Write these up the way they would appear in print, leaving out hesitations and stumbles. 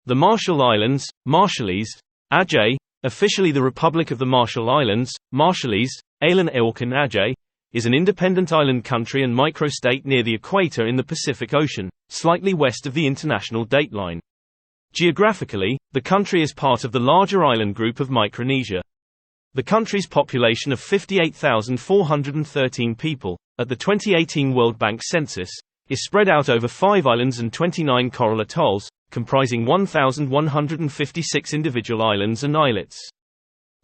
The Marshall Islands, Marshallese, Ajay, officially the Republic of the Marshall Islands, Marshallese, Ailen Eorkan Ajay, is an independent island country and microstate near the equator in the Pacific Ocean, slightly west of the international dateline. Geographically, the country is part of the larger island group of Micronesia. The country's population of 58,413 people, at the 2018 World Bank census, is spread out over 5 islands and 29 coral atolls, comprising 1,156 individual islands and islets.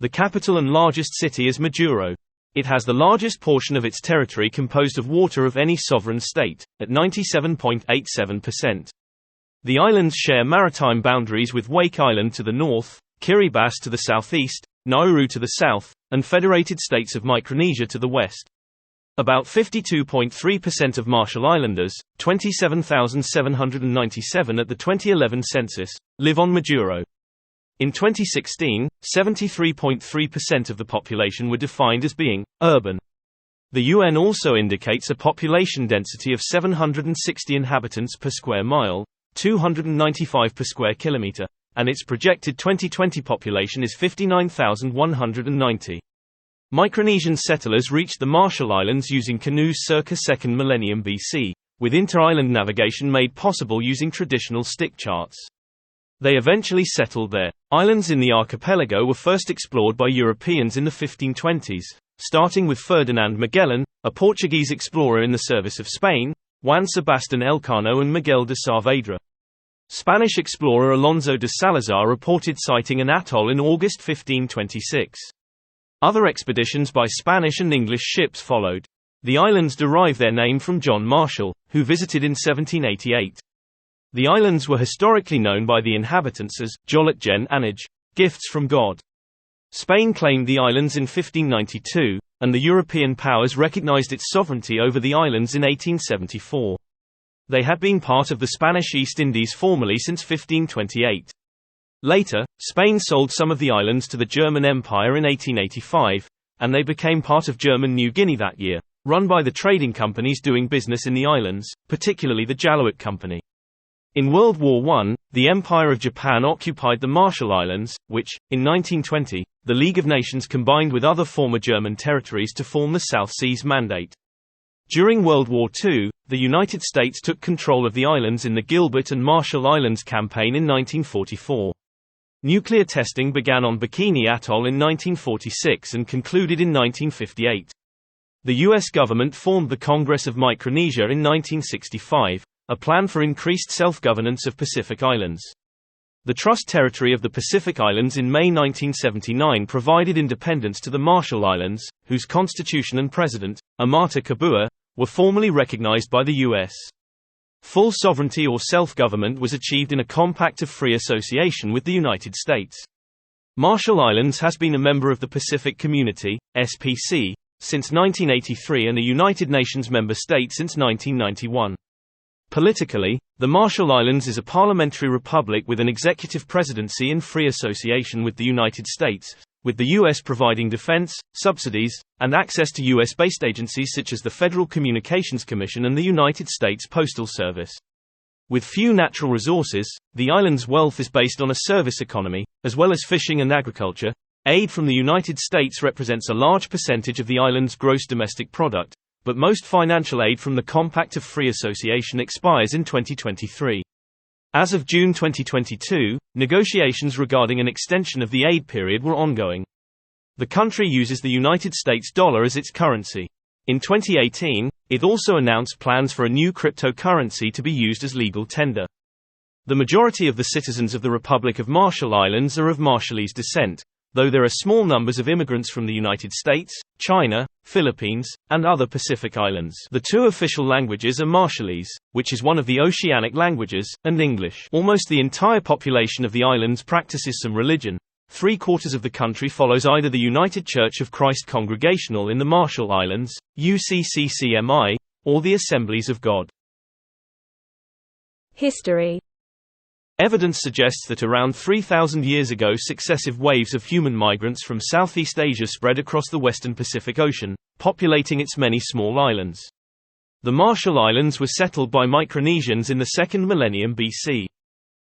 The capital and largest city is Majuro. It has the largest portion of its territory composed of water of any sovereign state, at 97.87%. The islands share maritime boundaries with Wake Island to the north, Kiribati to the southeast, Nauru to the south, and Federated States of Micronesia to the west. About 52.3% of Marshall Islanders, 27,797 at the 2011 census, live on Majuro. In 2016, 73.3% of the population were defined as being urban. The UN also indicates a population density of 760 inhabitants per square mile, 295 per square kilometer, and its projected 2020 population is 59,190. Micronesian settlers reached the Marshall Islands using canoes circa 2nd millennium BC, with inter-island navigation made possible using traditional stick charts. They eventually settled there. Islands in the archipelago were first explored by Europeans in the 1520s, starting with Ferdinand Magellan, a Portuguese explorer in the service of Spain, Juan Sebastián Elcano and Miguel de Saavedra. Spanish explorer Alonso de Salazar reported sighting an atoll in August 1526. Other expeditions by Spanish and English ships followed. The islands derive their name from John Marshall, who visited in 1788. The islands were historically known by the inhabitants as Jolatjen Anaj, gifts from God. Spain claimed the islands in 1592, and the European powers recognized its sovereignty over the islands in 1874. They had been part of the Spanish East Indies formally since 1528. Later, Spain sold some of the islands to the German Empire in 1885, and they became part of German New Guinea that year, run by the trading companies doing business in the islands, particularly the Jaluit Company. In World War I, the Empire of Japan occupied the Marshall Islands, which, in 1920, the League of Nations combined with other former German territories to form the South Seas Mandate. During World War II, the United States took control of the islands in the Gilbert and Marshall Islands Campaign in 1944. Nuclear testing began on Bikini Atoll in 1946 and concluded in 1958. The U.S. government formed the Congress of Micronesia in 1965, a plan for increased self-governance of Pacific Islands. The Trust Territory of the Pacific Islands in May 1979 provided independence to the Marshall Islands, whose constitution and president, Amata Kabua, were formally recognized by the U.S. Full sovereignty or self-government was achieved in a compact of free association with the United States. Marshall Islands has been a member of the Pacific Community, SPC, since 1983 and a United Nations member state since 1991. Politically, the Marshall Islands is a parliamentary republic with an executive presidency in free association with the United States, with the U.S. providing defense, subsidies, and access to U.S.-based agencies such as the Federal Communications Commission and the United States Postal Service. With few natural resources, the island's wealth is based on a service economy, as well as fishing and agriculture. Aid from the United States represents a large percentage of the island's gross domestic product, but most financial aid from the Compact of Free Association expires in 2023. As of June 2022, negotiations regarding an extension of the aid period were ongoing. The country uses the United States dollar as its currency. In 2018, it also announced plans for a new cryptocurrency to be used as legal tender. The majority of the citizens of the Republic of Marshall Islands are of Marshallese descent, though there are small numbers of immigrants from the United States, China, Philippines, and other Pacific islands. The two official languages are Marshallese, which is one of the oceanic languages, and English. Almost the entire population of the islands practices some religion. 3/4 of the country follows either the United Church of Christ Congregational in the Marshall Islands, UCCCMI, or the Assemblies of God. History. Evidence suggests that around 3,000 years ago successive waves of human migrants from Southeast Asia spread across the western Pacific Ocean, populating its many small islands. The Marshall Islands were settled by Micronesians in the 2nd millennium BC.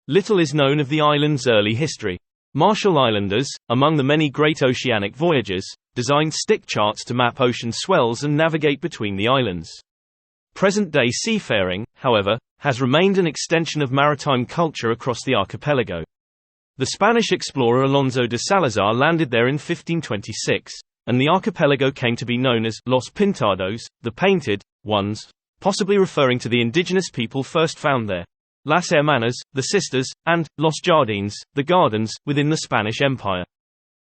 Little is known of the island's early history. Marshall Islanders, among the many great oceanic voyagers, designed stick charts to map ocean swells and navigate between the islands. Present-day seafaring, however, has remained an extension of maritime culture across the archipelago. The Spanish explorer Alonso de Salazar landed there in 1526, and the archipelago came to be known as Los Pintados, the Painted Ones, possibly referring to the indigenous people first found there. Las Hermanas, the Sisters, and Los Jardines, the Gardens, within the Spanish Empire.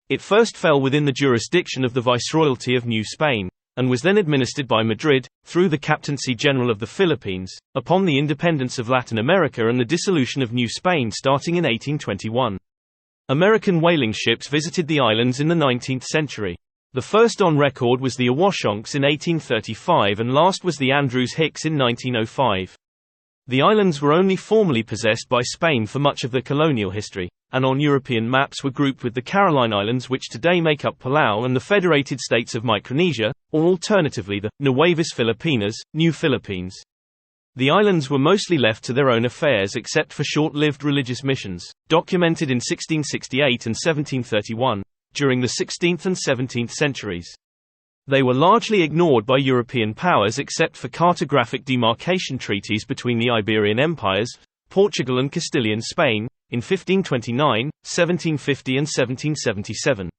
It first fell within the jurisdiction of the Viceroyalty of New Spain, and was then administered by Madrid, through the Captaincy General of the Philippines, upon the independence of Latin America and the dissolution of New Spain starting in 1821. American whaling ships visited the islands in the 19th century. The first on record was the Awashonks in 1835 and last was the Andrews Hicks in 1905. The islands were only formally possessed by Spain for much of their colonial history, and on European maps were grouped with the Caroline Islands which today make up Palau and the Federated States of Micronesia, or alternatively the Nuevas Filipinas, New Philippines. The islands were mostly left to their own affairs except for short-lived religious missions, documented in 1668 and 1731, during the 16th and 17th centuries. They were largely ignored by European powers except for cartographic demarcation treaties between the Iberian empires, Portugal and Castilian Spain, in 1529, 1750 and 1777.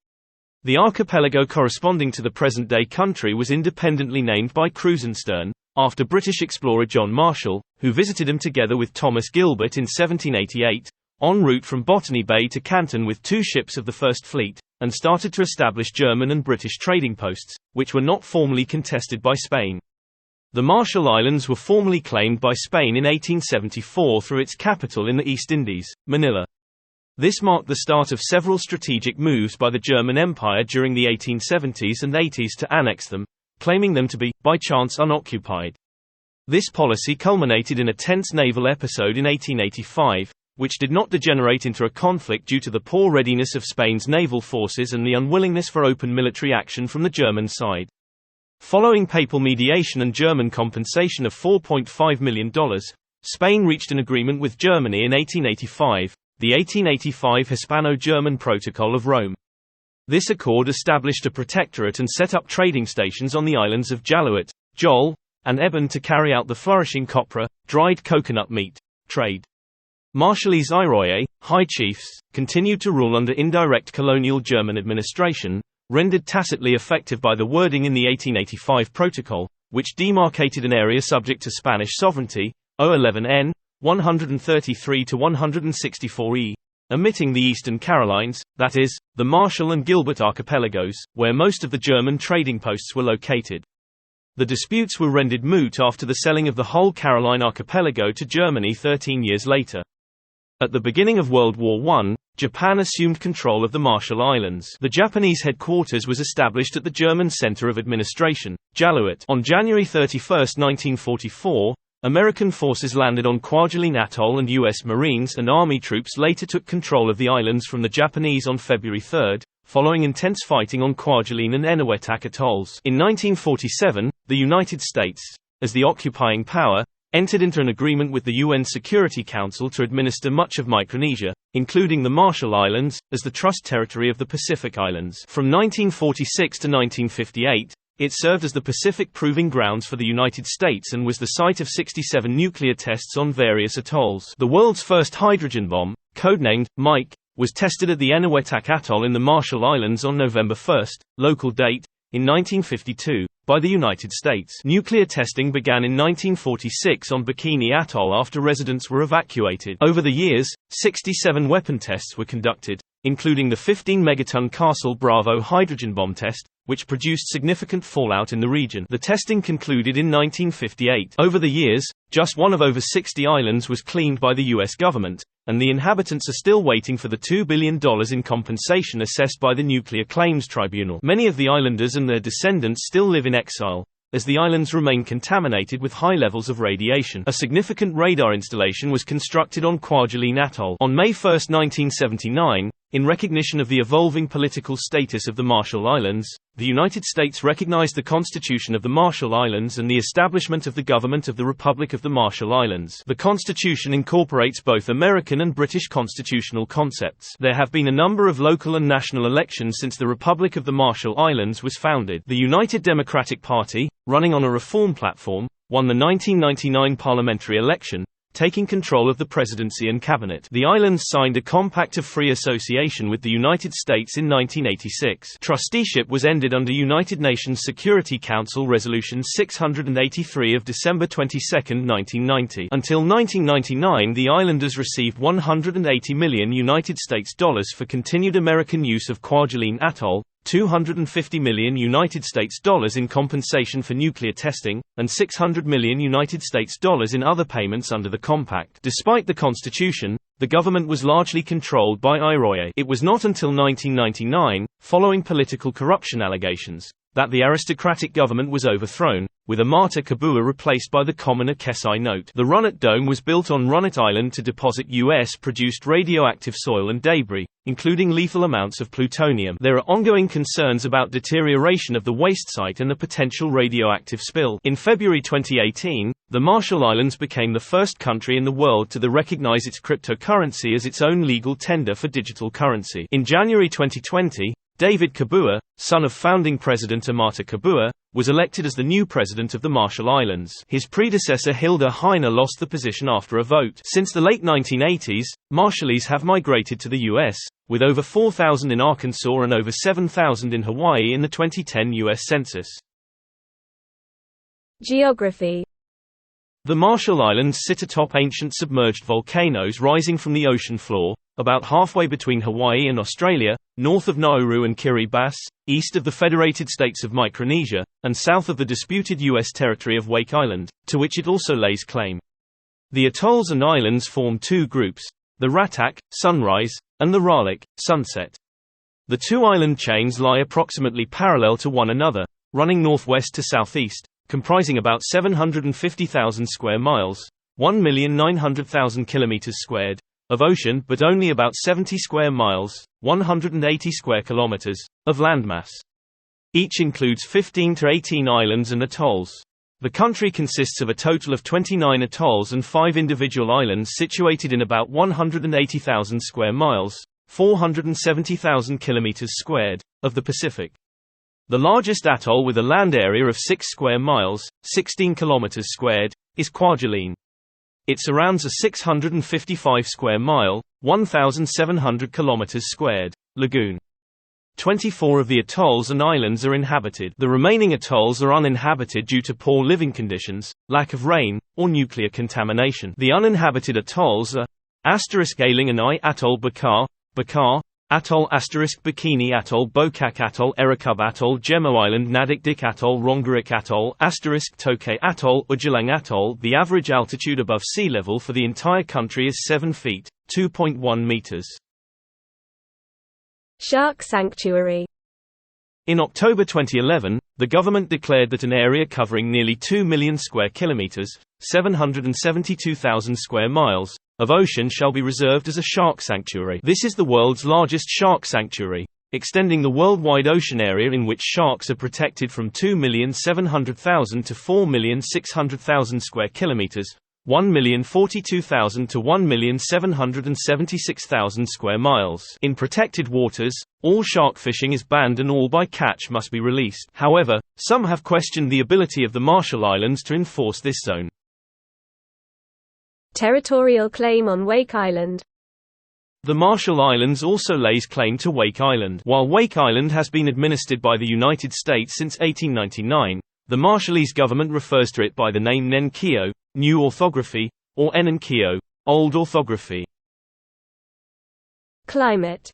The archipelago corresponding to the present-day country was independently named by Krusenstern, after British explorer John Marshall, who visited them together with Thomas Gilbert in 1788, en route from Botany Bay to Canton with two ships of the First Fleet, and started to establish German and British trading posts, which were not formally contested by Spain. The Marshall Islands were formally claimed by Spain in 1874 through its capital in the East Indies, Manila. This marked the start of several strategic moves by the German Empire during the 1870s and 80s to annex them, claiming them to be, by chance, unoccupied. This policy culminated in a tense naval episode in 1885, which did not degenerate into a conflict due to the poor readiness of Spain's naval forces and the unwillingness for open military action from the German side. Following papal mediation and German compensation of $4.5 million, Spain reached an agreement with Germany in 1885, the 1885 Hispano-German Protocol of Rome. This accord established a protectorate and set up trading stations on the islands of Jaluit, Jol, and Ebon to carry out the flourishing copra, dried coconut meat, trade. Marshallese Iroye, high chiefs, continued to rule under indirect colonial German administration, rendered tacitly effective by the wording in the 1885 Protocol, which demarcated an area subject to Spanish sovereignty, O11N, 133 to 164E, omitting the Eastern Carolines, that is, the Marshall and Gilbert archipelagos, where most of the German trading posts were located. The disputes were rendered moot after the selling of the whole Caroline archipelago to Germany 13 years later. At the beginning of World War I, Japan assumed control of the Marshall Islands. The Japanese headquarters was established at the German Center of Administration, Jaluit. On January 31, 1944, American forces landed on Kwajalein Atoll and U.S. Marines and Army troops later took control of the islands from the Japanese on February 3, following intense fighting on Kwajalein and Enewetak atolls. In 1947, the United States, as the occupying power, entered into an agreement with the UN Security Council to administer much of Micronesia, including the Marshall Islands, as the trust territory of the Pacific Islands. From 1946 to 1958, it served as the Pacific Proving Grounds for the United States and was the site of 67 nuclear tests on various atolls. The world's first hydrogen bomb, codenamed Mike, was tested at the Enewetak Atoll in the Marshall Islands on November 1, local date, in 1952, by the United States. Nuclear testing began in 1946 on Bikini Atoll after residents were evacuated. Over the years, 67 weapon tests were conducted, including the 15-megaton Castle Bravo hydrogen bomb test, which produced significant fallout in the region. The testing concluded in 1958. Over the years, just one of over 60 islands was cleaned by the U.S. government, and the inhabitants are still waiting for the $2 billion in compensation assessed by the Nuclear Claims Tribunal. Many of the islanders and their descendants still live in exile, as the islands remain contaminated with high levels of radiation. A significant radar installation was constructed on Kwajalein Atoll. On May 1, 1979, in recognition of the evolving political status of the Marshall Islands, the United States recognized the Constitution of the Marshall Islands and the establishment of the Government of the Republic of the Marshall Islands. The Constitution incorporates both American and British constitutional concepts. There have been a number of local and national elections since the Republic of the Marshall Islands was founded. The United Democratic Party, running on a reform platform, won the 1999 parliamentary election, taking control of the presidency and cabinet. The islands signed a compact of free association with the United States in 1986. Trusteeship was ended under United Nations Security Council Resolution 683 of December 22, 1990. Until 1999, the islanders received $180 million United States dollars for continued American use of Kwajalein Atoll, $250 million United States dollars in compensation for nuclear testing, and $600 million United States dollars in other payments under the compact. Despite the Constitution, the government was largely controlled by Iroya. It was not until 1999, following political corruption allegations, that the aristocratic government was overthrown, with Amata Kabua replaced by the commoner Kesai Note. The Runit Dome was built on Runit Island to deposit U.S.-produced radioactive soil and debris, including lethal amounts of plutonium. There are ongoing concerns about deterioration of the waste site and the potential radioactive spill. In February 2018, the Marshall Islands became the first country in the world to recognize its cryptocurrency as its own legal tender for digital currency. In January 2020, David Kabua, son of founding President Amata Kabua, was elected as the new president of the Marshall Islands. His predecessor Hilda Heine lost the position after a vote. Since the late 1980s, Marshallese have migrated to the U.S., with over 4,000 in Arkansas and over 7,000 in Hawaii in the 2010 U.S. Census. Geography. The Marshall Islands sit atop ancient submerged volcanoes rising from the ocean floor, about halfway between Hawaii and Australia, north of Nauru and Kiribati, east of the Federated States of Micronesia, and south of the disputed U.S. territory of Wake Island, to which it also lays claim. The atolls and islands form two groups, the Ratak, sunrise, and the Ralik, sunset. The two island chains lie approximately parallel to one another, running northwest to southeast, comprising about 750,000 square miles, 1,900,000 kilometers squared, of ocean but only about 70 square miles, 180 square kilometers, of landmass. Each includes 15 to 18 islands and atolls. The country consists of a total of 29 atolls and 5 individual islands situated in about 180,000 square miles, 470,000 kilometers squared, of the Pacific. The largest atoll with a land area of 6 square miles, 16 kilometers squared, is Kwajalein. It surrounds a 655 square mile, 1,700 kilometers squared, lagoon. 24 of the atolls and islands are inhabited. The remaining atolls are uninhabited due to poor living conditions, lack of rain, or nuclear contamination. The uninhabited atolls are Ailing and I Atoll Bakar, Bakar, Atoll Bikini Atoll Bokak Atoll Erekub Atoll Gemo Island Nadikdik Atoll Rongerik Atoll Toke Atoll Ujalang Atoll. The average altitude above sea level for the entire country is 7 feet, 2.1 meters. Shark Sanctuary. In October 2011, the government declared that an area covering nearly 2 million square kilometers, 772,000 square miles, of ocean shall be reserved as a shark sanctuary. This is the world's largest shark sanctuary, extending the worldwide ocean area in which sharks are protected from 2,700,000 to 4,600,000 square kilometers, 1,042,000 to 1,776,000 square miles. In protected waters, all shark fishing is banned and all bycatch must be released. However, some have questioned the ability of the Marshall Islands to enforce this zone. Territorial claim on Wake Island. The Marshall Islands also lays claim to Wake Island. While Wake Island has been administered by the United States since 1899, the Marshallese government refers to it by the name Nen Keo, New Orthography, or Enan Keo, Old Orthography. Climate.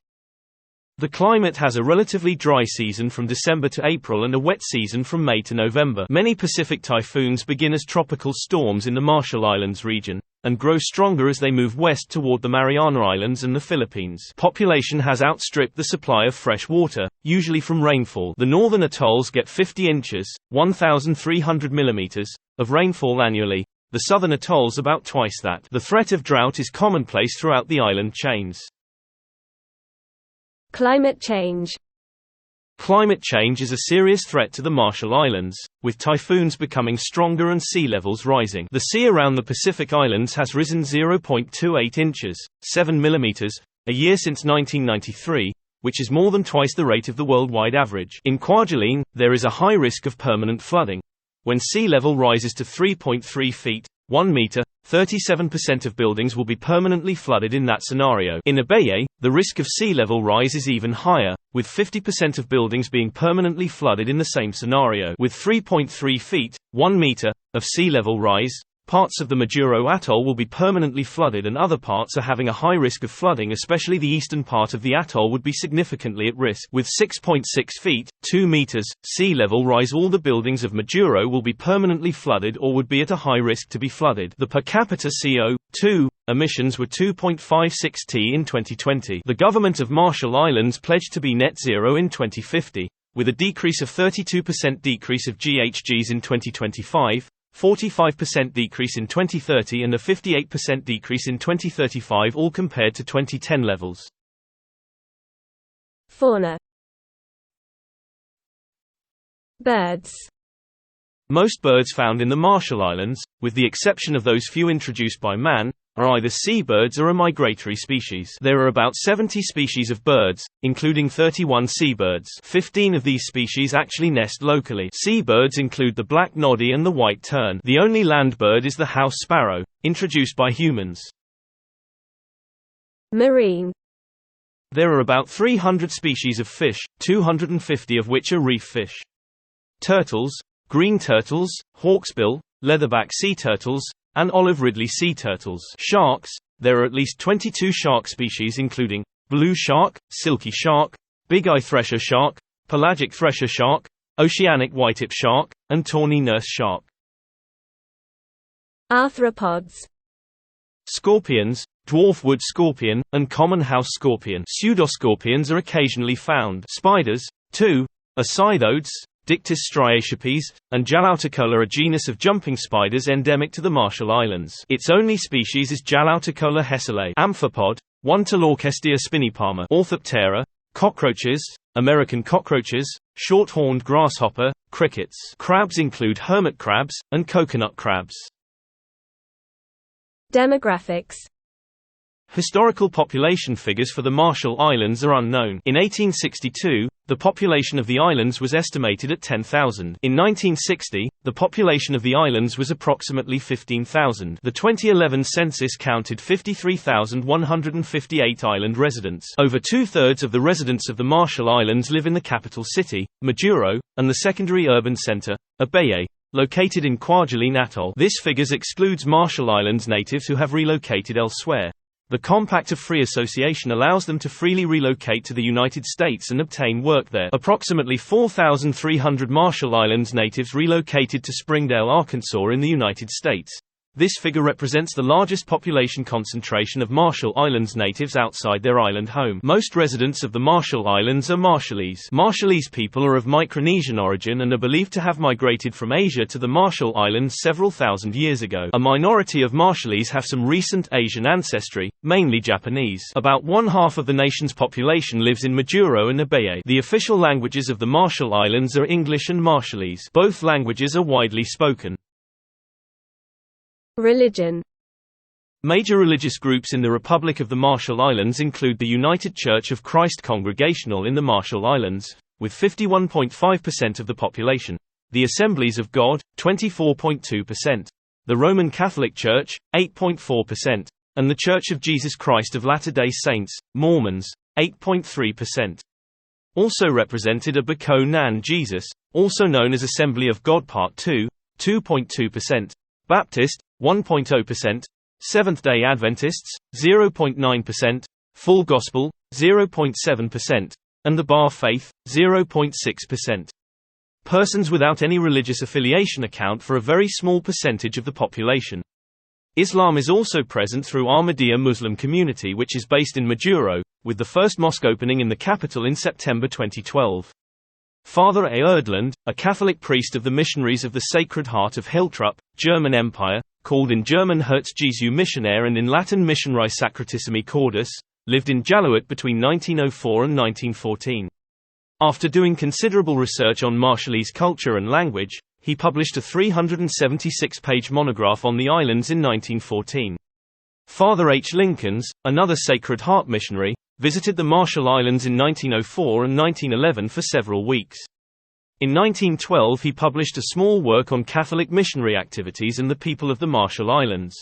The climate has a relatively dry season from December to April and a wet season from May to November. Many Pacific typhoons begin as tropical storms in the Marshall Islands region, and grow stronger as they move west toward the Mariana Islands and the Philippines. Population has outstripped the supply of fresh water, usually from rainfall. The northern atolls get 50 inches, 1,300 millimeters, of rainfall annually, the southern atolls about twice that. The threat of drought is commonplace throughout the island chains. Climate change. Climate change is a serious threat to the Marshall Islands, with typhoons becoming stronger and sea levels rising. The sea around the Pacific Islands has risen 0.28 inches, 7 millimeters, a year since 1993, which is more than twice the rate of the worldwide average. In Kwajalein, there is a high risk of permanent flooding. When sea level rises to 3.3 feet, 1 meter, 37% of buildings will be permanently flooded in that scenario. In Abaye, the risk of sea level rise is even higher, with 50% of buildings being permanently flooded in the same scenario. With 3.3 feet, 1 meter, of sea level rise, parts of the Majuro Atoll will be permanently flooded and other parts are having a high risk of flooding, especially the eastern part of the atoll would be significantly at risk. With 6.6 feet, 2 meters, sea level rise, all the buildings of Majuro will be permanently flooded or would be at a high risk to be flooded. The per capita CO2 emissions were 2.56 t in 2020. The government of Marshall Islands pledged to be net zero in 2050, with a decrease of 32% decrease of GHGs in 2025, 45% decrease in 2030 and a 58% decrease in 2035, all compared to 2010 levels. Fauna. Birds. Most birds found in the Marshall Islands, with the exception of those few introduced by man, are either seabirds or a migratory species. There are about 70 species of birds, including 31 seabirds. 15 of these species actually nest locally. Seabirds include the black noddy and the white tern. The only land bird is the house sparrow, introduced by humans. Marine. There are about 300 species of fish, 250 of which are reef fish. Turtles, green turtles, hawksbill, leatherback sea turtles, and olive ridley sea turtles. Sharks. There are at least 22 shark species including blue shark, silky shark, big-eye thresher shark, pelagic thresher shark, oceanic whitetip shark, and tawny nurse shark. Arthropods. Scorpions, dwarf wood scorpion, and common house scorpion. Pseudoscorpions are occasionally found. Spiders, too, ascidodes, Dictys striaceps, and Jalautocola, a genus of jumping spiders endemic to the Marshall Islands. Its only species is Jalautocola hesselae. Amphipod, 1 Talorchestia spinipalma. Orthoptera, cockroaches, American cockroaches, short-horned grasshopper, crickets. Crabs include hermit crabs, and coconut crabs. Demographics. Historical population figures for the Marshall Islands are unknown. In 1862, the population of the islands was estimated at 10,000. In 1960, the population of the islands was approximately 15,000. The 2011 census counted 53,158 island residents. Over two-thirds of the residents of the Marshall Islands live in the capital city, Majuro, and the secondary urban center, Abaye, located in Kwajalein Atoll. This figures excludes Marshall Islands natives who have relocated elsewhere. The Compact of Free Association allows them to freely relocate to the United States and obtain work there. Approximately 4,300 Marshall Islands natives relocated to Springdale, Arkansas in the United States. This figure represents the largest population concentration of Marshall Islands natives outside their island home. Most residents of the Marshall Islands are Marshallese. Marshallese people are of Micronesian origin and are believed to have migrated from Asia to the Marshall Islands several thousand years ago. A minority of Marshallese have some recent Asian ancestry, mainly Japanese. About one-half of the nation's population lives in Majuro and Abaye. The official languages of the Marshall Islands are English and Marshallese. Both languages are widely spoken. Religion. Major religious groups in the Republic of the Marshall Islands include the United Church of Christ Congregational in the Marshall Islands, with 51.5% of the population, the Assemblies of God, 24.2%, the Roman Catholic Church, 8.4%, and the Church of Jesus Christ of Latter-day Saints, Mormons, 8.3%. Also represented are Bako Nan Jesus, also known as Assembly of God Part 2, 2.2%, Baptist, 1.0%, Seventh-day Adventists, 0.9%, Full Gospel, 0.7%, and the Bar Faith, 0.6%. Persons without any religious affiliation account for a very small percentage of the population. Islam is also present through Ahmadiyya Muslim community, which is based in Majuro, with the first mosque opening in the capital in September 2012. Father A. Erdland, a Catholic priest of the Missionaries of the Sacred Heart of Hiltrup, German Empire, called in German Herz Jesu Missionaire and in Latin Missionarii Sacratissimi Cordis, lived in Jaluit between 1904 and 1914. After doing considerable research on Marshallese culture and language, he published a 376-page monograph on the islands in 1914. Father H. Lincolns, another Sacred Heart missionary, visited the Marshall Islands in 1904 and 1911 for several weeks. In 1912 he published a small work on Catholic missionary activities and the people of the Marshall Islands.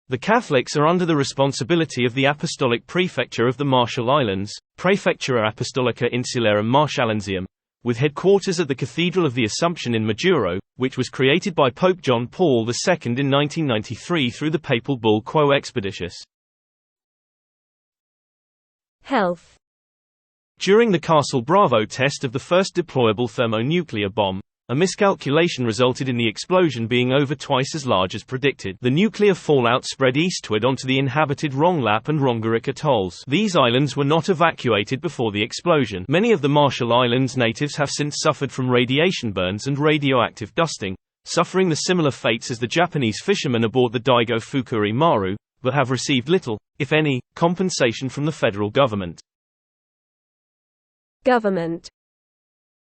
The Catholics are under the responsibility of the Apostolic Prefecture of the Marshall Islands, Praefectura Apostolica Insularum Marshallensium, with headquarters at the Cathedral of the Assumption in Majuro, which was created by Pope John Paul II in 1993 through the papal bull Quo Expeditius. Health. During the Castle Bravo test of the first deployable thermonuclear bomb, a miscalculation resulted in the explosion being over twice as large as predicted. The nuclear fallout spread eastward onto the inhabited Rongelap and Rongerik atolls. These islands were not evacuated before the explosion. Many of the Marshall Islands natives have since suffered from radiation burns and radioactive dusting, suffering the similar fates as the Japanese fishermen aboard the Daigo Fukui Maru, but have received little, if any, compensation from the federal government. Government.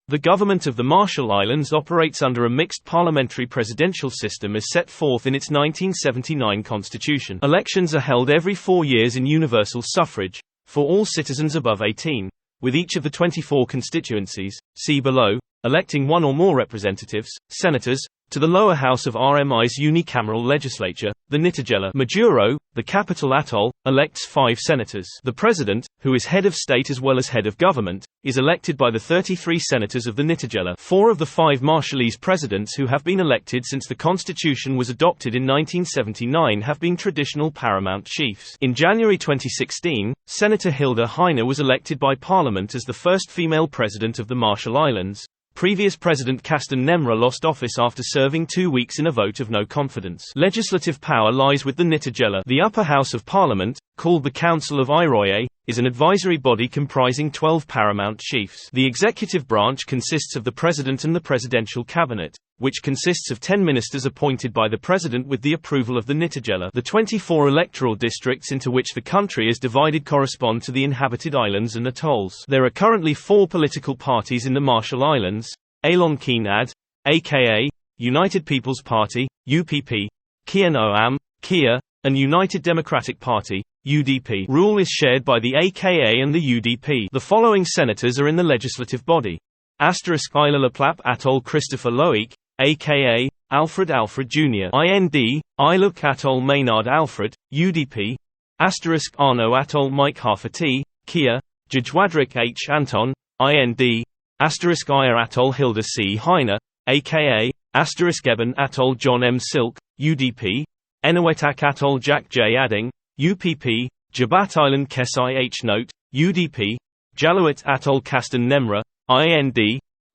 The government of the Marshall Islands operates under a mixed parliamentary presidential system as set forth in its 1979 constitution. Elections are held every 4 years in universal suffrage, for all citizens above 18, with each of the 24 constituencies, see below, electing one or more representatives, senators, to the lower house of RMI's unicameral legislature. The Nitijela Majuro, the capital atoll, elects 5 senators. The president, who is head of state as well as head of government, is elected by the 33 senators of the Nitijela. 4 of the 5 Marshallese presidents who have been elected since the constitution was adopted in 1979 have been traditional paramount chiefs. In January 2016, Senator Hilda Heine was elected by Parliament as the first female president of the Marshall Islands. Previous President Kasten Nemra lost office after serving 2 weeks in a vote of no confidence. Legislative power lies with the Nitijela. The upper house of Parliament, called the Council of Iroye, is an advisory body comprising 12 paramount chiefs. The executive branch consists of the President and the Presidential Cabinet, which consists of 10 ministers appointed by the President with the approval of the Nitijela. The 24 electoral districts into which the country is divided correspond to the inhabited islands and atolls. There are currently 4 political parties in the Marshall Islands: Alon Keen Ad, aka United People's Party, UPP, Kia Noam, Kia, and United Democratic Party, UDP. Rule is shared by the AKA and the UDP. The following senators are in the legislative body: Asterisk Isla Laplap Atoll Christopher Loic, aka Alfred Jr. IND, Iluk Atoll Maynard Alfred, UDP. Asterisk Arno Atoll Mike Harfati, Kia, Jajwadrik H. Anton, IND. Asterisk Aya Atoll Hilda C. Heine, aka Asterisk Eben Atoll John M. Silk, UDP. Enewetak Atoll Jack J. Adding, UPP. Jabat Island Kesai H. Note, UDP. Jaluit Atoll Kasten Nemra, IND.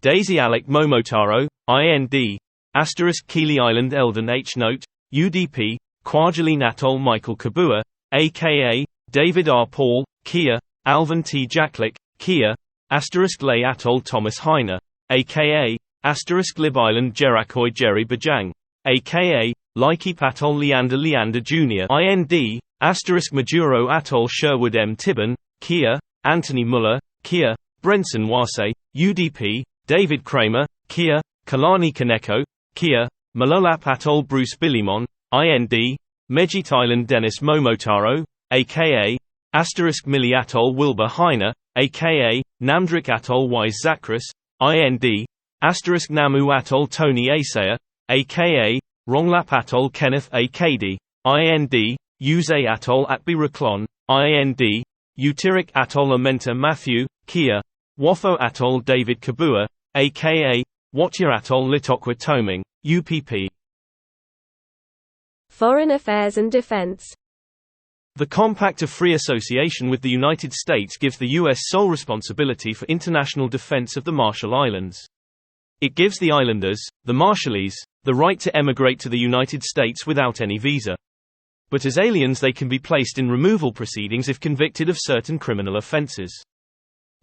Daisy Alec Momotaro, IND. Asterisk Keeley Island Eldon H. Note, UDP. Kwajalein Atoll Michael Kabua, aka David R. Paul, Kia. Alvin T. Jacklick, Kia. Asterisk Lay Atoll Thomas Heine, aka Asterisk Lib Island Jerakoy Jerry Bajang, aka Laikip Atoll Leander Jr. IND. Asterisk Majuro Atoll Sherwood M. Tibbon, Kia. Anthony Muller, Kia. Brenson Wase, UDP. David Kramer, Kia. Kalani Kaneko, Kia. Malolap Atoll Bruce Billimon, IND. Mejit Island Dennis Momotaro, aka Asterisk Millie Atoll Wilbur Heine, aka Namdrik Atoll Wise Zachris, IND. Asterisk Namu Atoll Tony Asaya, aka Ronglap Atoll Kenneth A. Cady, IND. Uze Atoll Atbi Raklon, IND. Utirik Atoll Amenta Matthew, Kia. Wafo Atoll David Kabua, aka Watya Atoll Litokwa Toming, UPP. Foreign Affairs and Defense. The Compact of Free Association with the United States gives the U.S. sole responsibility for international defense of the Marshall Islands. It gives the islanders, the Marshallese, the right to emigrate to the United States without any visa. But as aliens they can be placed in removal proceedings if convicted of certain criminal offenses.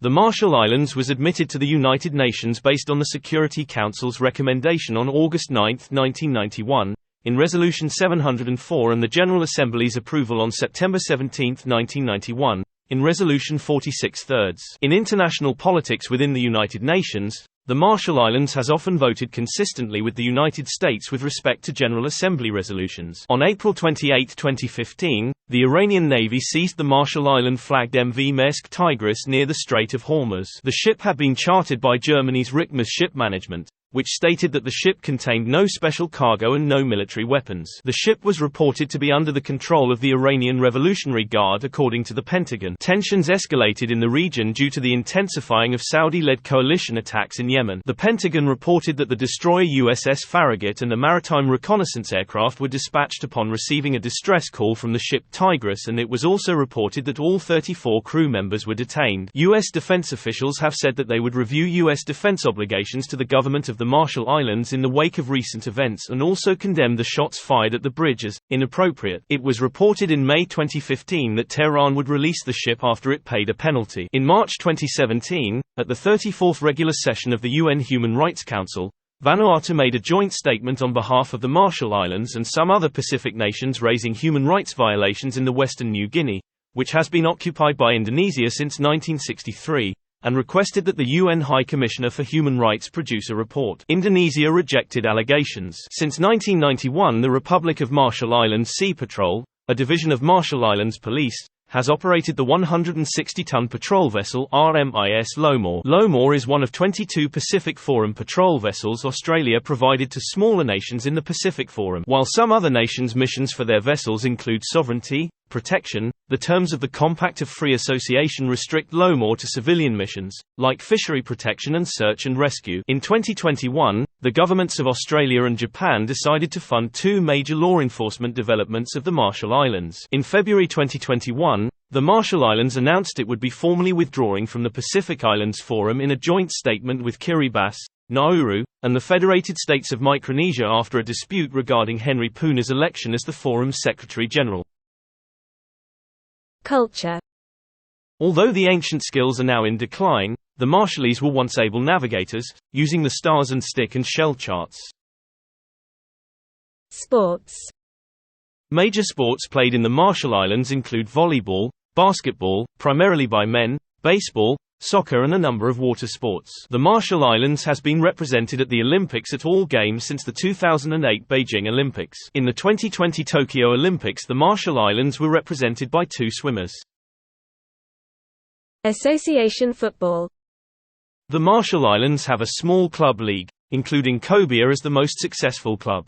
The Marshall Islands was admitted to the United Nations based on the Security Council's recommendation on August 9, 1991, in Resolution 704 and the General Assembly's approval on September 17, 1991, in Resolution 46/3. In international politics within the United Nations, the Marshall Islands has often voted consistently with the United States with respect to General Assembly resolutions. On April 28, 2015, the Iranian Navy seized the Marshall Island-flagged MV Maersk Tigris near the Strait of Hormuz. The ship had been chartered by Germany's Richtmers Ship Management, which stated that the ship contained no special cargo and no military weapons. The ship was reported to be under the control of the Iranian Revolutionary Guard, according to the Pentagon. Tensions escalated in the region due to the intensifying of Saudi-led coalition attacks in Yemen. The Pentagon reported that the destroyer USS Farragut and a maritime reconnaissance aircraft were dispatched upon receiving a distress call from the ship Tigris, and it was also reported that all 34 crew members were detained. U.S. defense officials have said that they would review U.S. defense obligations to the government of the Marshall Islands in the wake of recent events and also condemned the shots fired at the bridge as inappropriate. It was reported in May 2015 that Tehran would release the ship after it paid a penalty. In March 2017, at the 34th regular session of the UN Human Rights Council, Vanuatu made a joint statement on behalf of the Marshall Islands and some other Pacific nations raising human rights violations in the Western New Guinea, which has been occupied by Indonesia since 1963. And requested that the UN High Commissioner for Human Rights produce a report. Indonesia rejected allegations. Since 1991, the Republic of Marshall Islands Sea Patrol, a division of Marshall Islands Police, has operated the 160-ton patrol vessel RMIS Lowmore. Lowmore is one of 22 Pacific Forum patrol vessels Australia provided to smaller nations in the Pacific Forum. While some other nations' missions for their vessels include sovereignty, protection, the terms of the Compact of Free Association restrict Lowmore to civilian missions, like fishery protection and search and rescue. In 2021, the governments of Australia and Japan decided to fund two major law enforcement developments of the Marshall Islands. In February 2021, the Marshall Islands announced it would be formally withdrawing from the Pacific Islands Forum in a joint statement with Kiribati, Nauru, and the Federated States of Micronesia after a dispute regarding Henry Puna's election as the Forum's Secretary-General. Culture. Although the ancient skills are now in decline, the Marshallese were once able navigators, using the stars and stick and shell charts. Sports. Major sports played in the Marshall Islands include volleyball, basketball, primarily by men, baseball, soccer and a number of water sports. The Marshall Islands has been represented at the Olympics at all games since the 2008 Beijing Olympics. In the 2020 Tokyo Olympics, the Marshall Islands were represented by 2 swimmers. Association football. The Marshall Islands have a small club league, including Cobia as the most successful club.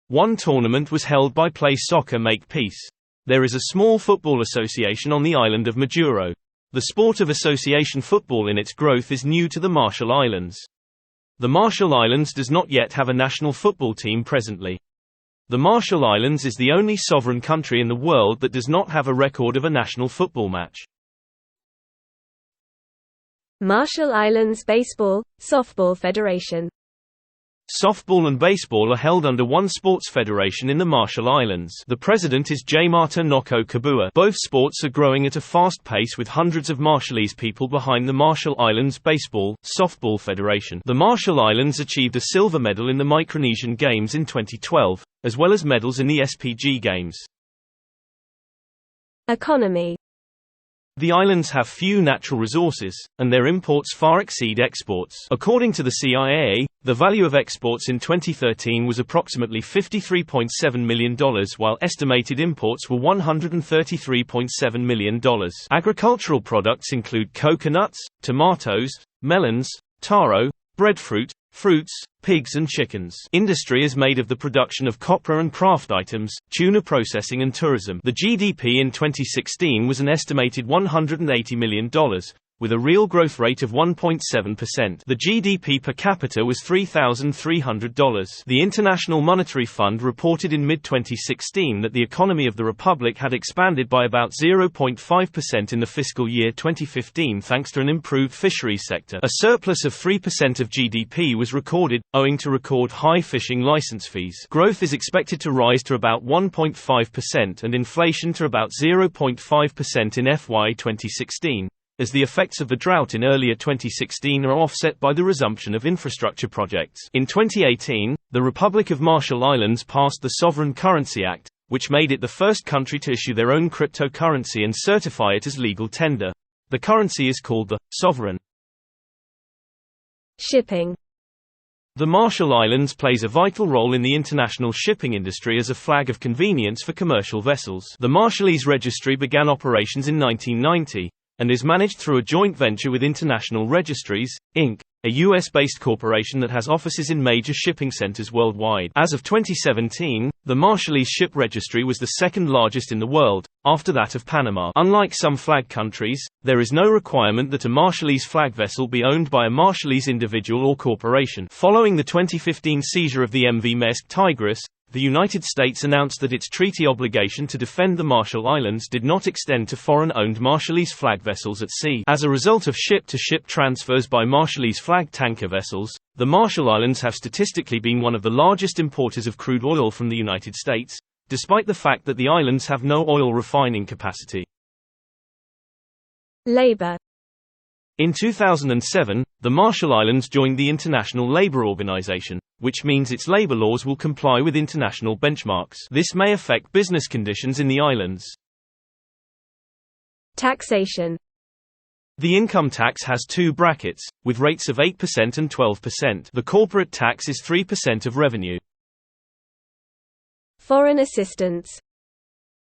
One tournament was held by Play Soccer Make Peace. There is a small football association on the island of Majuro. The sport of association football in its growth is new to the Marshall Islands. The Marshall Islands does not yet have a national football team presently. The Marshall Islands is the only sovereign country in the world that does not have a record of a national football match. Marshall Islands Baseball, Softball Federation. Softball and baseball are held under one sports federation in the Marshall Islands. The president is Jamarta Noko Kabua. Both sports are growing at a fast pace with hundreds of Marshallese people behind the Marshall Islands Baseball, Softball Federation. The Marshall Islands achieved a silver medal in the Micronesian Games in 2012, as well as medals in the SPG Games. Economy. The islands have few natural resources, and their imports far exceed exports. According to the CIA, the value of exports in 2013 was approximately $53.7 million, while estimated imports were $133.7 million. Agricultural products include coconuts, tomatoes, melons, taro, breadfruit, fruits, pigs and chickens. Industry is made of the production of copra and craft items, tuna processing and tourism. The GDP in 2016 was an estimated $180 million, with a real growth rate of 1.7%. The GDP per capita was $3,300. The International Monetary Fund reported in mid-2016 that the economy of the Republic had expanded by about 0.5% in the fiscal year 2015 thanks to an improved fisheries sector. A surplus of 3% of GDP was recorded, owing to record high fishing license fees. Growth is expected to rise to about 1.5% and inflation to about 0.5% in FY 2016. As the effects of the drought in earlier 2016 are offset by the resumption of infrastructure projects. In 2018, the Republic of Marshall Islands passed the Sovereign Currency Act, which made it the first country to issue their own cryptocurrency and certify it as legal tender. The currency is called the sovereign. Shipping. The Marshall Islands plays a vital role in the international shipping industry as a flag of convenience for commercial vessels. The Marshallese Registry began operations in 1990, and is managed through a joint venture with International Registries, Inc., a US-based corporation that has offices in major shipping centers worldwide. As of 2017, the Marshallese Ship Registry was the second largest in the world, after that of Panama. Unlike some flag countries, there is no requirement that a Marshallese flag vessel be owned by a Marshallese individual or corporation. Following the 2015 seizure of the MV Maersk Tigris, the United States announced that its treaty obligation to defend the Marshall Islands did not extend to foreign-owned Marshallese flag vessels at sea. As a result of ship-to-ship transfers by Marshallese flag tanker vessels, the Marshall Islands have statistically been one of the largest importers of crude oil from the United States, despite the fact that the islands have no oil refining capacity. Labor. In 2007, the Marshall Islands joined the International Labour Organization, which means its labor laws will comply with international benchmarks. This may affect business conditions in the islands. Taxation. The income tax has two brackets, with rates of 8% and 12%. The corporate tax is 3% of revenue. Foreign assistance.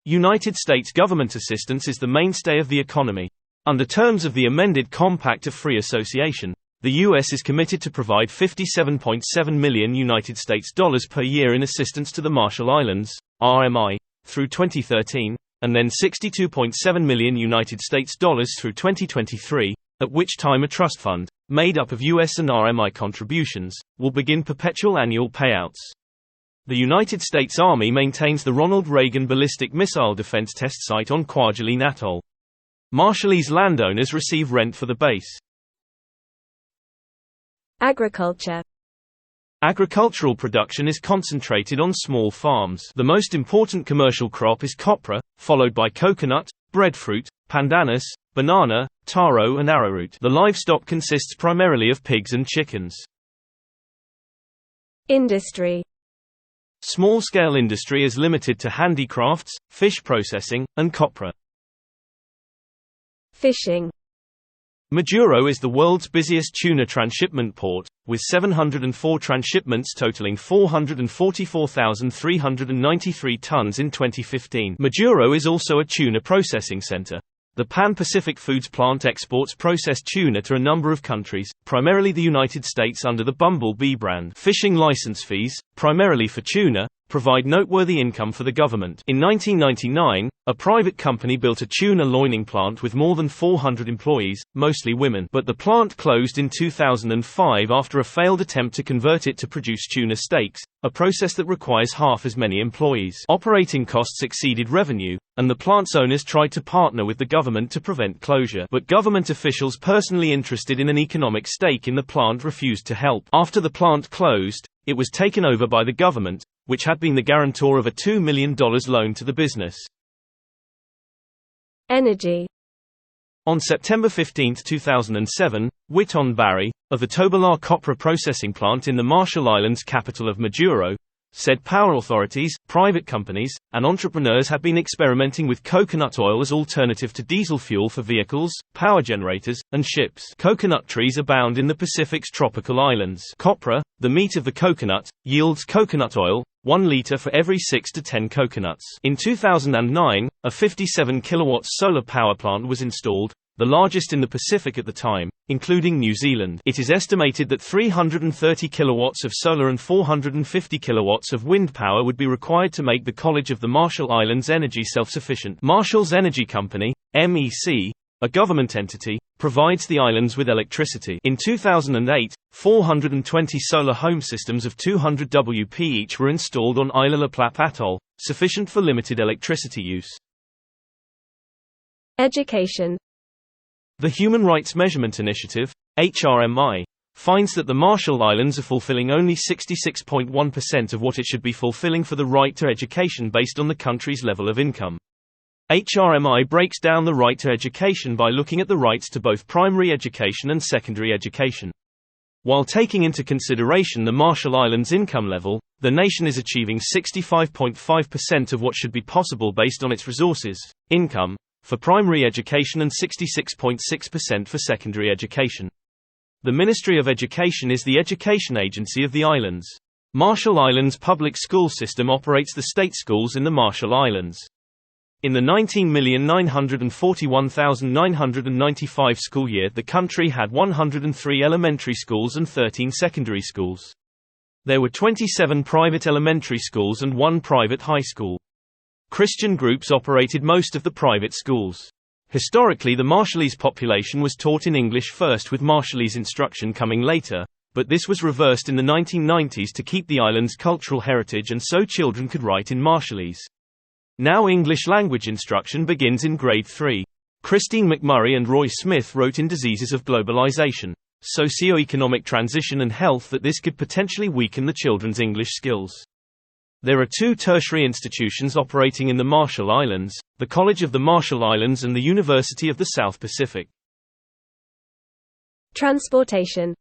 United States government assistance is the mainstay of the economy. Under terms of the amended Compact of Free Association, the U.S. is committed to provide $57.7 million United States dollars per year in assistance to the Marshall Islands, RMI, through 2013, and then $62.7 million United States dollars through 2023, at which time a trust fund, made up of U.S. and RMI contributions, will begin perpetual annual payouts. The United States Army maintains the Ronald Reagan Ballistic Missile Defense Test Site on Kwajalein Atoll. Marshallese landowners receive rent for the base. Agriculture. Agricultural production is concentrated on small farms. The most important commercial crop is copra, followed by coconut, breadfruit, pandanus, banana, taro and arrowroot. The livestock consists primarily of pigs and chickens. Industry. Small-scale industry is limited to handicrafts, fish processing, and copra. Fishing. Maduro is the world's busiest tuna transshipment port, with 704 transshipments totaling 444,393 tons in 2015. Maduro is also a tuna processing center. The Pan-Pacific Foods plant exports processed tuna to a number of countries, primarily the United States under the Bumblebee brand. Fishing license fees, primarily for tuna, provide noteworthy income for the government. In 1999, a private company built a tuna loining plant with more than 400 employees, mostly women, but the plant closed in 2005 after a failed attempt to convert it to produce tuna steaks, a process that requires half as many employees. Operating costs exceeded revenue, and the plant's owners tried to partner with the government to prevent closure, but government officials personally interested in an economic stake in the plant refused to help. After the plant closed, it was taken over by the government, which had been the guarantor of a $2 million loan to the business. Energy. On September 15, 2007, Witton Barry, of the Tobalar copra processing plant in the Marshall Islands capital of Maduro, said power authorities, private companies, and entrepreneurs have been experimenting with coconut oil as alternative to diesel fuel for vehicles, power generators, and ships. Coconut trees abound in the Pacific's tropical islands. Copra, the meat of the coconut, yields coconut oil, 1 liter for every 6 to 10 coconuts. In 2009, a 57 kilowatts solar power plant was installed, the largest in the Pacific at the time, including New Zealand. It is estimated that 330 kilowatts of solar and 450 kilowatts of wind power would be required to make the College of the Marshall Islands energy self-sufficient. Marshall's Energy Company, MEC, a government entity, provides the islands with electricity. In 2008, 420 solar home systems of 200 WP each were installed on Isla Laplap Atoll, sufficient for limited electricity use. Education. The Human Rights Measurement Initiative, HRMI, finds that the Marshall Islands are fulfilling only 66.1% of what it should be fulfilling for the right to education based on the country's level of income. HRMI breaks down the right to education by looking at the rights to both primary education and secondary education. While taking into consideration the Marshall Islands' income level, The nation is achieving 65.5% of what should be possible based on its resources, income, for primary education and 66.6% for secondary education. The Ministry of Education is the education agency of the islands. Marshall Islands public school system operates the state schools in the Marshall Islands. In the 19,941,995 school year, the country had 103 elementary schools and 13 secondary schools. There were 27 private elementary schools and 1 private high school. Christian groups operated most of the private schools. Historically, the Marshallese population was taught in English first, with Marshallese instruction coming later, but this was reversed in the 1990s to keep the island's cultural heritage and so children could write in Marshallese. Now English language instruction begins in grade 3. Christine McMurray and Roy Smith wrote in Diseases of Globalization, Socioeconomic Transition and Health that this could potentially weaken the children's English skills. There are 2 tertiary institutions operating in the Marshall Islands, the College of the Marshall Islands and the University of the South Pacific. Transportation.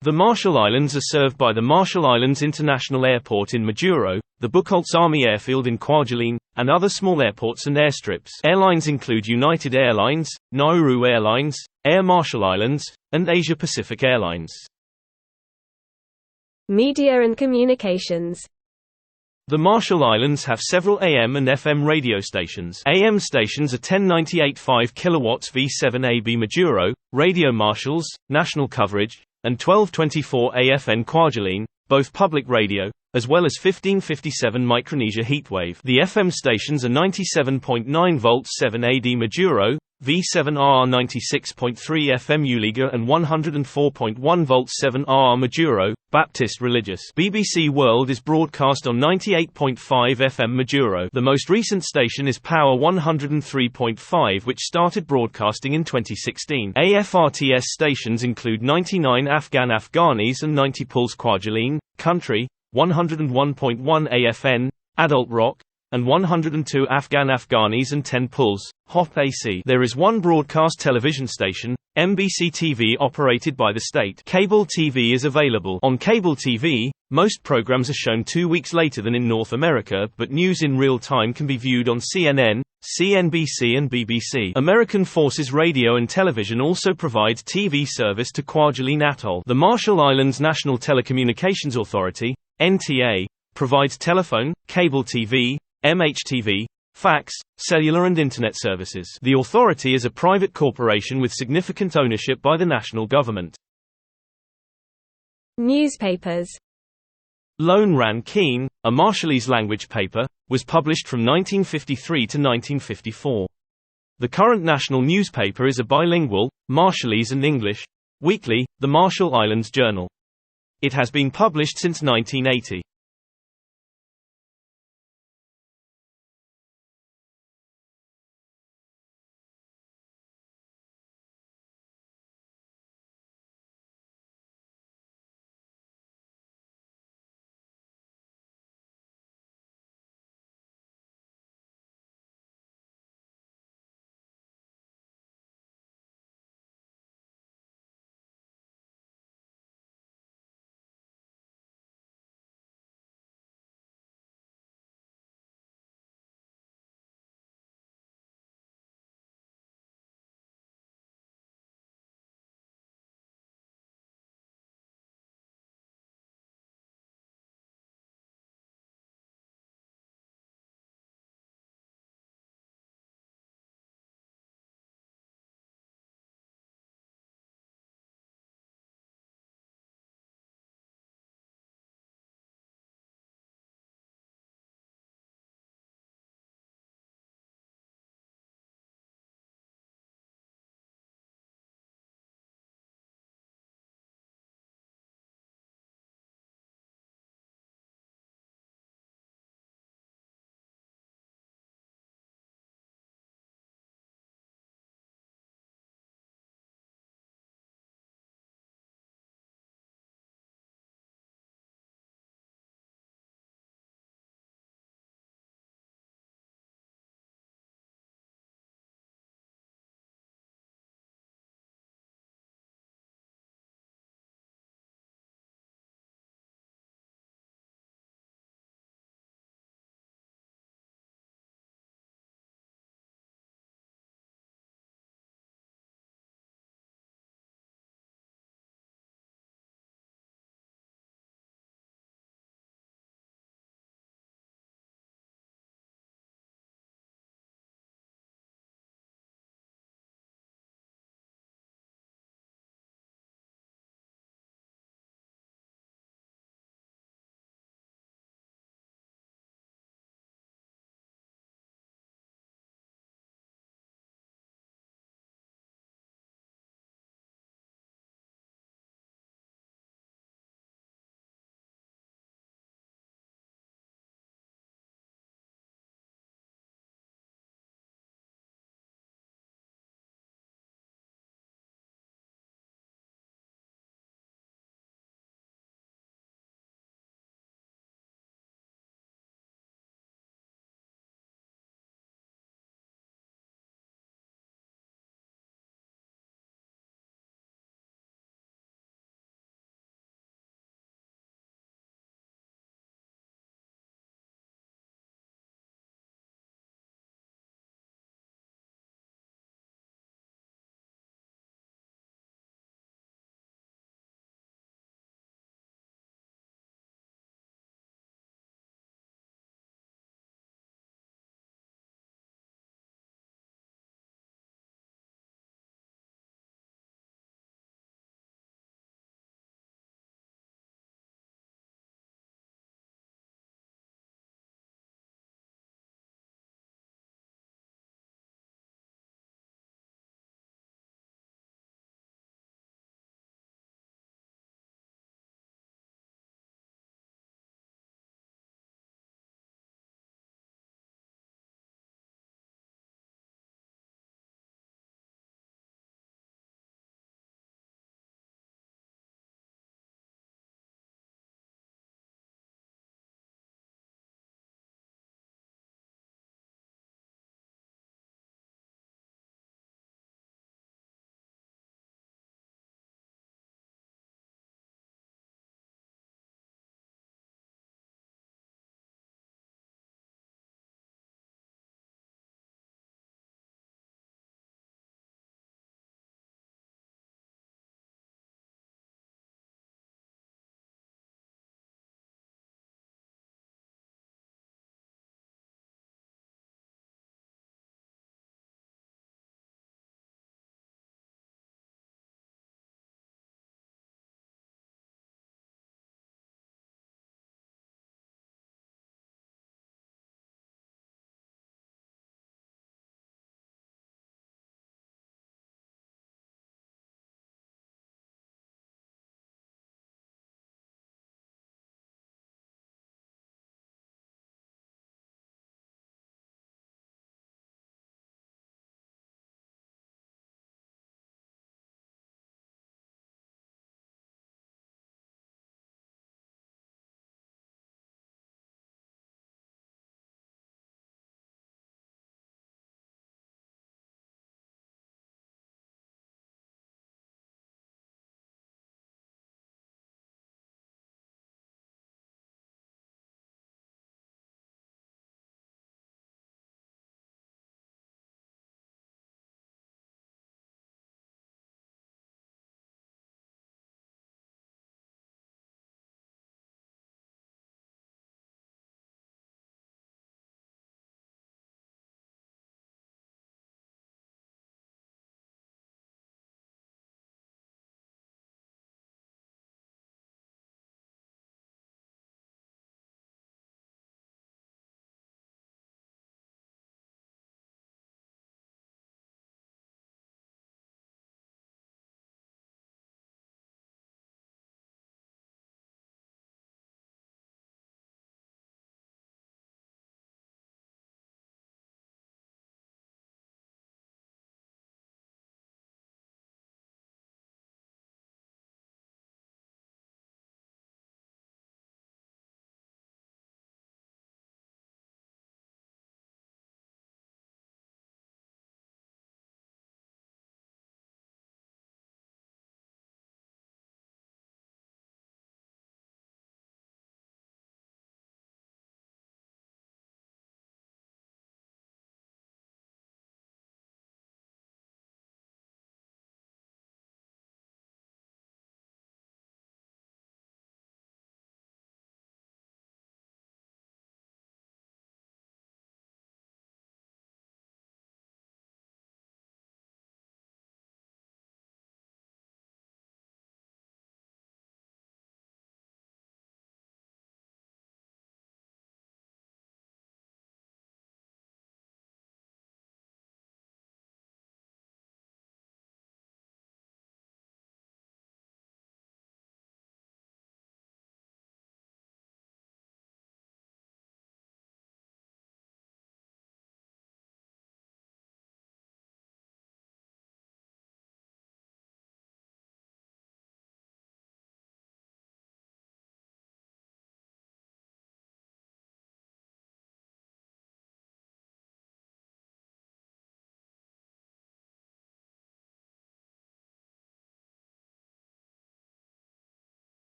The Marshall Islands are served by the Marshall Islands International Airport in Majuro, the Buchholz Army Airfield in Kwajalein, and other small airports and airstrips. Airlines include United Airlines, Nauru Airlines, Air Marshall Islands, and Asia Pacific Airlines. Media and communications. The Marshall Islands have several AM and FM radio stations. AM stations are 1098.5 kW V7AB Majuro, Radio Marshalls, National Coverage, and 1224 AFN Kwajalein, both public radio, as well as 1557 Micronesia Heatwave. The FM stations are 97.9 volts 7AD Majuro, V7RR 96.3 FM Uliga and 104.1 volts 7RR Majuro, Baptist Religious. BBC World is broadcast on 98.5 FM Majuro. The most recent station is Power 103.5, which started broadcasting in 2016. AFRTS stations include 99 Afghan Afghanis and 90 Pulse Kwajalein, Country, 101.1 AFN, Adult Rock, and 102 Afghan Afghanis and 10 Pulse, HOP AC. There is 1 broadcast television station, MBC TV, operated by the state. Cable TV is available. On cable TV, most programs are shown 2 weeks later than in North America, but news in real time can be viewed on CNN, CNBC and BBC. American Forces Radio and Television also provides TV service to Kwajalein Atoll. The Marshall Islands National Telecommunications Authority, NTA, provides telephone, cable TV, MHTV, fax, cellular and Internet services. The authority is a private corporation with significant ownership by the national government. Newspapers. Lone Ran Keen, a Marshallese language paper, was published from 1953 to 1954. The current national newspaper is a bilingual, Marshallese and English, weekly, the Marshall Islands Journal. It has been published since 1980.